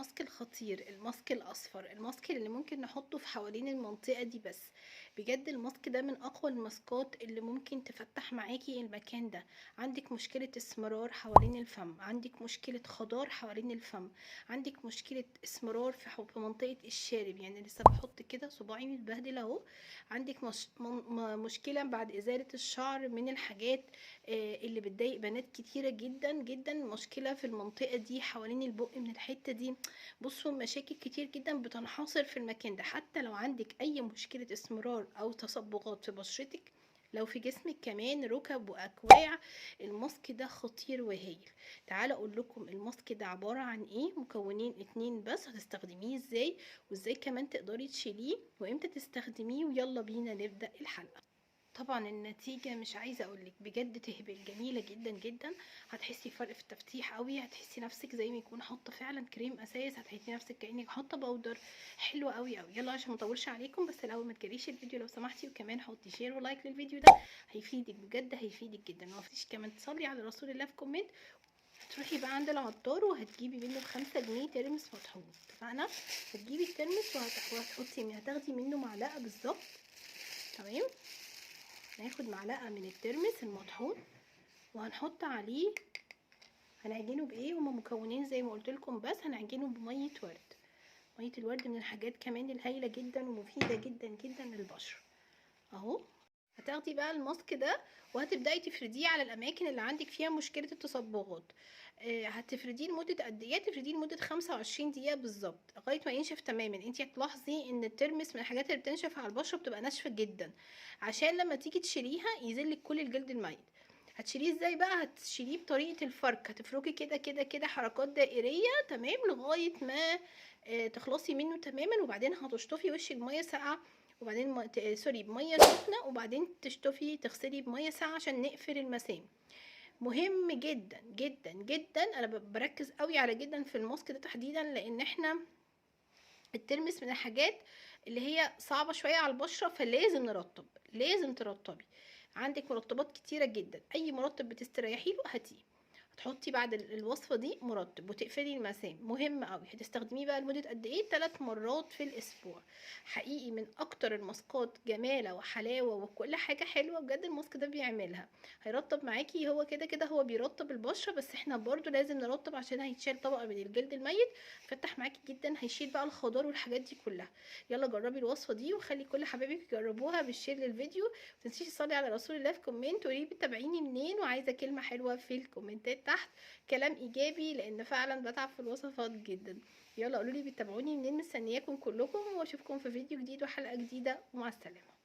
الماسك الخطير، الماسك الاصفر، الماسك اللي ممكن نحطه في حوالين المنطقة دي بس. بجد الماسك ده من اقوى الماسكات اللي ممكن تفتح معاكي المكان ده. عندك مشكلة اسمرار حوالين الفم، عندك مشكلة خضار حوالين الفم، عندك مشكلة اسمرار في منطقة الشارب، يعني لسه بحط كده صباعي متبهدل اهو. عندك مشكلة بعد ازالة الشعر من الحاجات اللي بتضايق بنات كتيرة جدا جدا، مشكلة في المنطقة دي حوالين البق من الحتة دي. بصوا مشاكل كتير جدا بتنحصر في المكان ده. حتى لو عندك اي مشكلة اسمرار او تصبغات في بشرتك، لو في جسمك كمان ركب واكواع، الماسك ده خطير وهايل. تعالى اقول لكم الماسك ده عبارة عن ايه، مكونين اتنين بس، هتستخدميه ازاي وازاي كمان تقدري تشيليه وامتى تستخدميه، ويلا بينا نبدأ الحلقة. طبعا النتيجة مش عايزة اقولك، بجد تهبل، جميلة جدا جدا. هتحسي فرق في التفتيح قوي، هتحسي نفسك زي ما يكون حاطة فعلا كريم اساس، هتحسي نفسك كأنك حاطة بودر. حلوة قوي قوي. يلا عشان مطولش عليكم، بس الاول ما تجريش الفيديو لو سمحتي، وكمان حطي شير ولايك للفيديو ده، هيفيدك بجد، هيفيدك جدا. وما تنسيش كمان تصلي على رسول الله في كومنت. تروحي بقى عند العطار وهتجيبي منه ب5 جنيه ترمس مطحون، اتفقنا؟ هتجيبي الترمس هتاخدي منه معلقة بالظبط. تمام. هناخد معلقه من الترمس المطحون وهنحط عليه، هنعجنه بايه، هما مكونين زي ما قلت لكم، بس هنعجنه بميه ورد. ميه الورد من الحاجات كمان الهايله جدا ومفيده جدا جدا للبشره. اهو. هتاخدي بقى الماسك ده وهتبداي تفرديه على الاماكن اللي عندك فيها مشكله التصبغات. هتفرديه لمده قد ايه؟ تفرديه لمده 25 دقيقه بالظبط لغايه ما ينشف تماما. انت هتلاحظي ان الترمس من الحاجات اللي بتنشف على البشره، بتبقى ناشفه جدا، عشان لما تيجي تشيليها ينزلك كل الجلد الميت. هتشيليه ازاي بقى؟ هتشيليه بطريقه الفرك، هتفركي كده كده كده حركات دائريه، تمام، لغايه ما تخلصي منه تماما. وبعدين هتشطفي وشك بميه ساقعه، وبعدين سوري بميه سخنه، وبعدين تشطفي تغسلي بميه ساقعه عشان نقفل المسام. مهم جدا جدا جدا. انا بركز قوي على جدا في الماسك ده تحديدا، لان احنا الترمس من الحاجات اللي هي صعبه شويه على البشره، فلازم نرطب، لازم ترطبي. عندك مرطبات كتيره جدا، اي مرطب بتستريحي له هاتيه. هتحطي بعد الوصفه دي مرطب وتقفلي المسام. مهم قوي. هتستخدميه بقى لمده قد ايه؟ 3 مرات في الاسبوع. حقيقي من اكتر الماسكات جماله وحلاوه وكل حاجه حلوه بجد الماسك ده بيعملها. هيرطب معاكي، هو كده كده هو بيرطب البشره، بس احنا برضو لازم نرطب عشان هيتشال طبقه من الجلد الميت، فتح معاكي جدا، هيشيل بقى الخضار والحاجات دي كلها. يلا جربي الوصفه دي وخلي كل حبايبك يجربوها بالشير للفيديو. متنسيش تصلي على رسول الله في كومنت، وقولي بتابعيني منين، وعايزه كلمه حلوه في الكومنتات تحت، كلام ايجابي، لان فعلا بتعب في الوصفات جدا. يلا قولولي بتتابعوني منين، مستنياكم كلكم، واشوفكم في فيديو جديد وحلقه جديده، ومع السلامه.